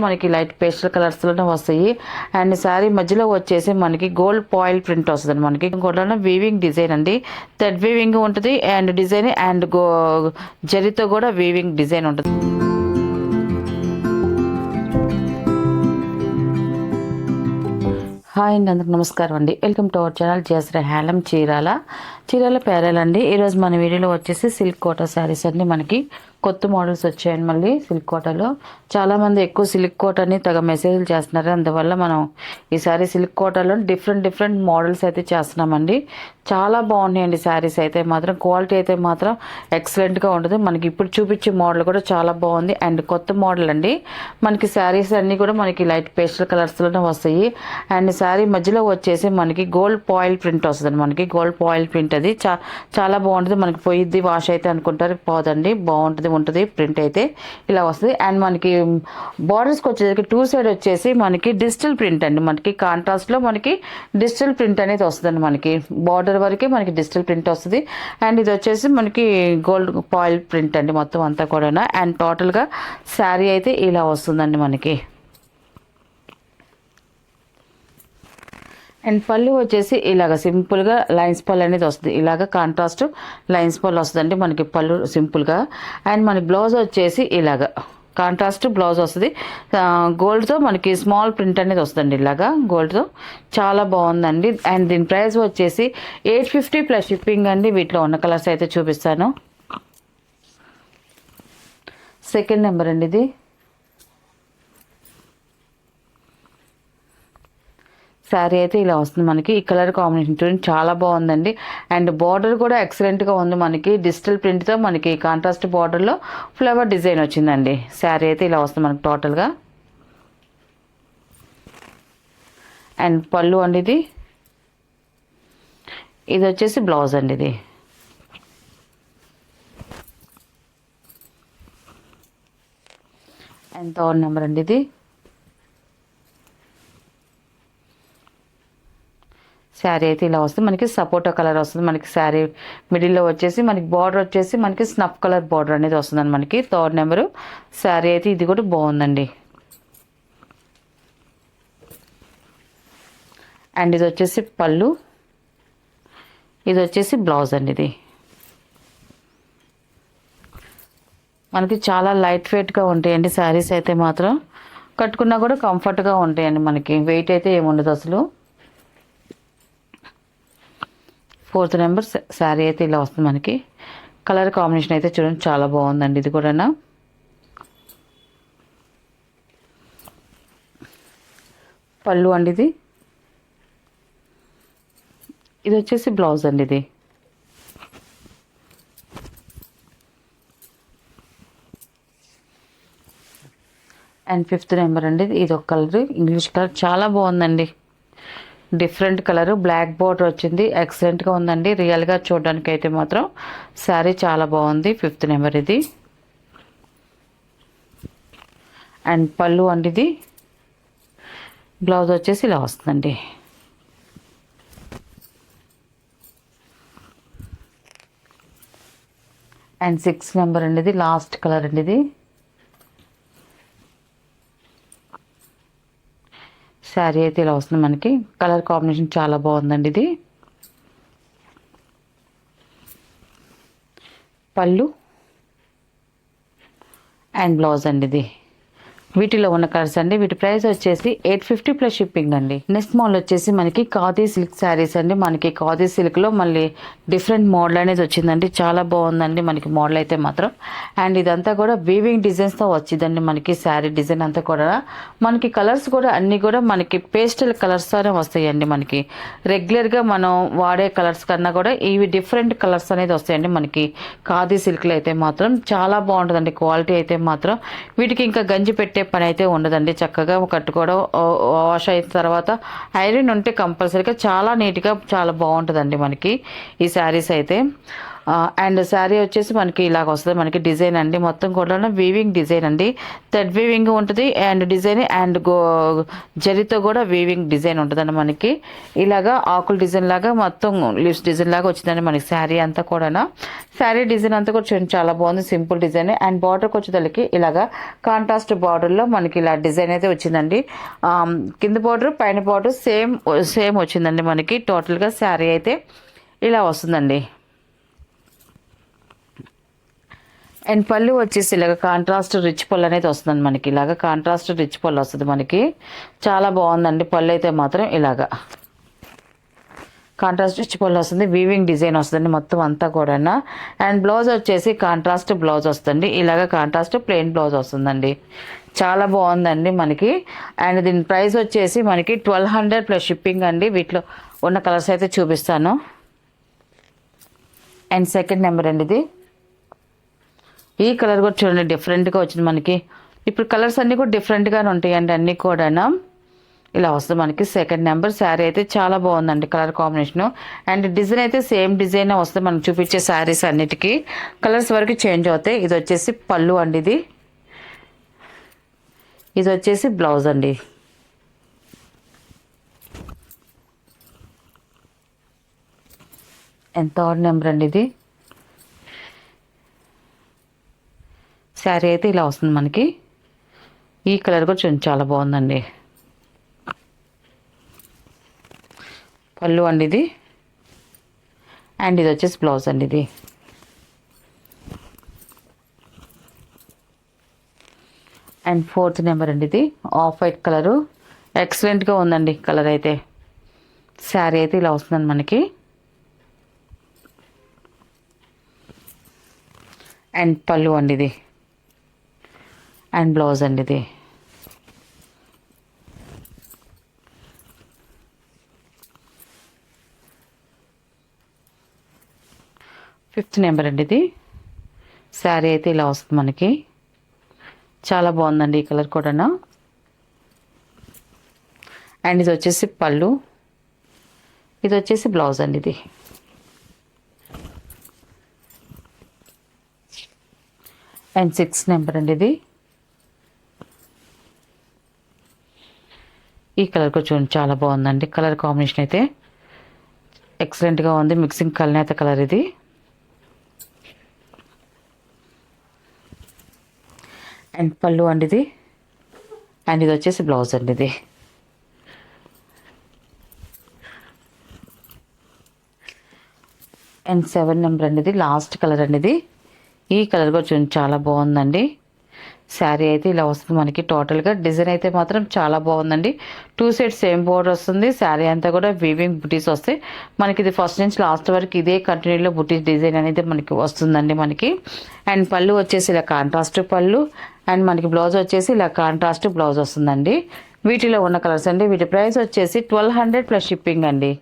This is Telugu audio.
మనకి లైట్ పేస్టల్ కలర్స్ లోనే వస్తాయి. అండ్ శారీ మధ్యలో వచ్చేసి మనకి గోల్డ్ పాయిల్ ప్రింట్ వస్తుంది. మనకి ఇంకోటి వీవింగ్ డిజైన్ అండి, థ్రెడ్ వీవింగ్ ఉంటుంది అండ్ డిజైన్ అండ్ జరీతో కూడా వీవింగ్ డిజైన్ ఉంటుంది. హాయ్ అండి, అందరికి నమస్కారం అండి. Welcome to our channel Jayashree handloom Chirala పేరాలండి. ఈరోజు మన వీడియోలో వచ్చేసి సిల్క్ కోటా శారీస్ అండి. మనకి కొత్త మోడల్స్ వచ్చాయండి. మళ్ళీ సిల్క్ కోటాలో చాలామంది ఎక్కువ సిల్క్ కోటాని తగ మెసేజ్లు చేస్తున్నారు. అందువల్ల మనం ఈసారి సిల్క్ కోటాలో డిఫరెంట్ మోడల్స్ అయితే చేస్తున్నామండి. చాలా బాగున్నాయండి శారీస్ అయితే మాత్రం. క్వాలిటీ అయితే మాత్రం ఎక్సలెంట్గా ఉంటుంది. మనకి ఇప్పుడు చూపించే మోడల్ కూడా చాలా బాగుంది అండ్ కొత్త మోడల్ అండి. మనకి శారీస్ అన్నీ కూడా మనకి లైట్ పేస్టల్ కలర్స్లోనే వస్తాయి. అండ్ శారీ మధ్యలో వచ్చేసి మనకి గోల్డ్ పాయిల్ ప్రింట్ వస్తుంది. మనకి గోల్డ్ పాయిల్ ప్రింట్ అది చాలా బాగుంటుంది. మనకి పోయిద్ది వాష్ అయితే అనుకుంటారు, పోదండి, బాగుంటుంది ఉంటుంది. ప్రింట్ అయితే ఇలా వస్తుంది. అండ్ మనకి బార్డర్స్కి వచ్చేసరికి టూ సైడ్ వచ్చేసి మనకి డిజిటల్ ప్రింట్ అండి. మనకి కాంట్రాస్ట్లో మనకి డిజిటల్ ప్రింట్ అనేది వస్తుంది. మనకి బార్డర్ వరకే మనకి డిజిటల్ ప్రింట్ వస్తుంది. అండ్ ఇది వచ్చేసి మనకి గోల్డ్ పాయిల్ ప్రింట్ అండి మొత్తం అంతా కూడా. అండ్ టోటల్గా శారీ అయితే ఇలా వస్తుందండి మనకి. అండ్ పళ్ళు వచ్చేసి ఇలాగ సింపుల్గా లైన్స్ పళ్ళు అనేది వస్తుంది. ఇలాగ కాంట్రాస్ట్ లైన్స్ పళ్ళు వస్తుందండి మనకి పళ్ళు సింపుల్గా. అండ్ మనకి బ్లౌజ్ వచ్చేసి ఇలాగ కాంట్రాస్ట్ బ్లౌజ్ వస్తుంది. గోల్డ్తో మనకి స్మాల్ ప్రింట్ అనేది వస్తుందండి ఇలాగా గోల్డ్తో. చాలా బాగుందండి. అండ్ దీని ప్రైస్ వచ్చేసి 850 ప్లస్ షిప్పింగ్ అండి. వీటిలో ఉన్న కలర్స్ అయితే చూపిస్తాను. సెకండ్ నెంబర్ అండి ఇది. శారీ అయితే ఇలా వస్తుంది మనకి. ఈ కలర్ కాంబినేషన్ చూడండి చాలా బాగుందండి. అండ్ బార్డర్ కూడా ఎక్సలెంట్గా ఉంది. మనకి డిజిటల్ ప్రింట్తో మనకి కాంట్రాస్ట్ బార్డర్లో ఫ్లవర్ డిజైన్ వచ్చిందండి. శారీ అయితే ఇలా వస్తుంది మనకి టోటల్గా. అండ్ పళ్ళు అండి ఇది వచ్చేసి బ్లౌజ్ అండి ఇది. అండ్ థర్డ్ నెంబర్ అండి ఇది. శారీ అయితే ఇలా వస్తుంది మనకి. సపోటా కలర్ వస్తుంది మనకి. శారీ మిడిల్లో వచ్చేసి మనకి బార్డర్ వచ్చేసి మనకి స్నఫ్ కలర్ బార్డర్ అనేది వస్తుందండి మనకి. థర్డ్ నెంబరు శారీ అయితే ఇది కూడా బాగుందండి. అండ్ ఇది వచ్చేసి పళ్ళు, ఇది వచ్చేసి బ్లౌజ్ అండి ఇది. మనకి చాలా లైట్ వెయిట్గా ఉంటాయండి శారీస్ అయితే మాత్రం. కట్టుకున్నా కూడా కంఫర్ట్గా ఉంటాయండి మనకి. వెయిట్ అయితే ఏముండదు అసలు. ఫోర్త్ నెంబర్ శారీ అయితే ఇలా వస్తుంది మనకి. కలర్ కాంబినేషన్ అయితే చూడండి చాలా బాగుందండి ఇది కూడా. పళ్ళు అండి ఇది వచ్చేసి బ్లౌజ్ అండి ఇది. అండ్ ఫిఫ్త్ నెంబర్ అండి. ఇది ఒక కలర్ ఇంగ్లీష్ కలర్ చాలా బాగుందండి. డిఫరెంట్ కలర్ బ్లాక్ బోర్డర్ వచ్చింది. ఎక్సలెంట్గా ఉందండి. రియల్గా చూడడానికి అయితే మాత్రం శారీ చాలా బాగుంది. ఫిఫ్త్ నెంబర్ ఇది. అండ్ పళ్ళు అండి ఇది. బ్లౌజ్ వచ్చేసి ఇలా వస్తుందండి. అండ్ 6 నెంబర్ అండి ఇది. లాస్ట్ కలర్ అండి ఇది. శారీ అయితే ఇలా వస్తుంది మనకి. కలర్ కాంబినేషన్ చాలా బాగుందండి ఇది. పళ్ళు అండ్ బ్లౌజ్ అండి ఇది. వీటిలో ఉన్న కలర్స్ అండి. వీటి ప్రైస్ వచ్చేసి 850 ప్లస్ షిప్పింగ్ అండి. నెక్స్ట్ మోడల్ వచ్చేసి మనకి ఖాదీ సిల్క్ శారీస్ అండి. మనకి ఖాదీ సిల్క్లో మళ్ళీ డిఫరెంట్ మోడల్ అనేది వచ్చిందండి. చాలా బాగుందండి మనకి మోడల్ అయితే మాత్రం. అండ్ ఇదంతా కూడా వీవింగ్ డిజైన్స్తో వచ్చిందండి మనకి. శారీ డిజైన్ అంతా కూడా మనకి కలర్స్ కూడా అన్నీ కూడా మనకి పేస్టల్ కలర్స్తోనే వస్తాయండి. మనకి రెగ్యులర్గా మనం వాడే కలర్స్ కన్నా కూడా ఇవి డిఫరెంట్ కలర్స్ అనేది వస్తాయండి మనకి. ఖాదీ సిల్క్లో అయితే మాత్రం చాలా బాగుంటుందండి. క్వాలిటీ అయితే మాత్రం వీటికి ఇంకా గంజి పెట్టే పని అయితే ఉండదండి. చక్కగా కట్టుకోవడం, వాష్ అయిన తర్వాత ఐరన్ ఉంటే కంపల్సరీగా చాలా నీట్గా చాలా బాగుంటుందండి మనకి ఈ శారీస్ అయితే. అండ్ శారీ వచ్చేసి మనకి ఇలాగ వస్తుంది మనకి డిజైన్ అండి. మొత్తం కూడా వీవింగ్ డిజైన్ అండి. థ్రెడ్ వీవింగ్ ఉంటుంది అండ్ డిజైన్ అండ్ జరీతో కూడా వీవింగ్ డిజైన్ ఉంటుందండి మనకి. ఇలాగా ఆకుల డిజైన్ లాగా మొత్తం లీవ్స్ డిజైన్ లాగా వచ్చిందండి మనకి శారీ అంతా కూడా. శారీ డిజైన్ అంతా కూడా చాలా బాగుంది, సింపుల్ డిజైన్. అండ్ బార్డర్కి వచ్చేదానికి ఇలాగా కాంట్రాస్ట్ బార్డర్లో మనకి ఇలా డిజైన్ అయితే వచ్చిందండి. కింద బార్డర్ పైన బార్డర్ సేమ్ వచ్చిందండి మనకి. టోటల్గా శారీ అయితే ఇలా వస్తుందండి. అండ్ పళ్ళు వచ్చేసి ఇలాగ కాంట్రాస్ట్ రిచ్ పళ్ళు అనేది వస్తుందండి మనకి. ఇలాగ కాంట్రాస్ట్ రిచ్ పళ్ళు వస్తుంది మనకి. చాలా బాగుందండి పళ్ళు అయితే మాత్రం. ఇలాగా కాంట్రాస్ట్ రిచ్ పళ్ళు వస్తుంది, వీవింగ్ డిజైన్ వస్తుందండి మొత్తం అంతా కూడా. అండ్ బ్లౌజ్ వచ్చేసి కాంట్రాస్ట్ బ్లౌజ్ వస్తుంది. ఇలాగ కాంట్రాస్ట్ ప్లెయిన్ బ్లౌజ్ వస్తుందండి. చాలా బాగుందండి మనకి. అండ్ దీని ప్రైస్ వచ్చేసి మనకి 1200 ప్లస్ షిప్పింగ్ అండి. వీటిలో ఉన్న కలర్స్ అయితే చూపిస్తాను. అండ్ సెకండ్ నెంబర్ అండి ఇది. ఈ కలర్ కూడా చూడండి డిఫరెంట్గా వచ్చింది మనకి. ఇప్పుడు కలర్స్ అన్నీ కూడా డిఫరెంట్గానే ఉంటాయండి అన్నీ కూడా. ఇలా వస్తుంది మనకి సెకండ్ నెంబర్. శారీ అయితే చాలా బాగుందండి కలర్ కాంబినేషను. అండ్ డిజైన్ అయితే సేమ్ డిజైన్ వస్తుంది మనం చూపించే శారీస్ అన్నిటికీ. కలర్స్ వరకు చేంజ్ అవుతాయి. ఇది వచ్చేసి పళ్ళు అండి. ఇది వచ్చేసి బ్లౌజ్ అండి. అండ్ థర్డ్ నెంబర్ అండి ఇది. శారీ అయితే ఇలా వస్తుంది మనకి. ఈ కలర్ కూడా చూడండి చాలా బాగుందండి. పళ్ళు అండి ఇది. అండ్ ఇది వచ్చేసి బ్లౌజ్ అండి ఇది. అండ్ ఫోర్త్ నెంబర్ అండి ఇది. ఆఫ్ వైట్ కలరు ఎక్సలెంట్గా ఉందండి కలర్ అయితే. శారీ అయితే ఇలా వస్తుందండి మనకి. అండ్ పళ్ళు అండి ఇది. అండ్ బ్లౌజ్ అండి ఇది. ఫిఫ్త్ నెంబర్ అండి ఇది. శారీ అయితే ఇలా వస్తుంది మనకి. చాలా బాగుందండి ఈ కలర్ కూడా. అండ్ ఇది వచ్చేసి పళ్ళు, ఇది వచ్చేసి బ్లౌజ్ అండి ఇది. అండ్ 6 నెంబర్ అండి ఇది. ఈ కలర్ కూడా చూడండి చాలా బాగుందండి. కలర్ కాంబినేషన్ అయితే ఎక్సలెంట్గా ఉంది. మిక్సింగ్ కల్నేత కలర్ ఇది. అండ్ పళ్ళు అండి ఇది. అండ్ ఇది వచ్చేసి బ్లౌజ్ అండి ఇది. అండ్ 7 నెంబర్ అండి ఇది. లాస్ట్ కలర్ అండి ఇది. ఈ కలర్ కూడా చూడండి చాలా బాగుందండి. శారీ అయితే ఇలా వస్తుంది మనకి. టోటల్గా డిజైన్ అయితే మాత్రం చాలా బాగుందండి. 2 సైడ్స్ సేమ్ బోర్డర్ వస్తుంది. శారీ అంతా కూడా వీవింగ్ బుటీస్ వస్తాయి మనకి. ఇది ఫస్ట్ నుంచి లాస్ట్ వరకు ఇదే కంటిన్యూలో బుటీస్ డిజైన్ అనేది మనకి వస్తుందండి మనకి. అండ్ పళ్ళు వచ్చేసి ఇలా కాంట్రాస్ట్ పళ్ళు. అండ్ మనకి బ్లౌజ్ వచ్చేసి ఇలా కాంట్రాస్ట్ బ్లౌజ్ వస్తుందండి. వీటిలో ఉన్న కలర్స్ అండి. వీటి ప్రైస్ వచ్చేసి 1200 ప్లస్ షిప్పింగ్ అండి.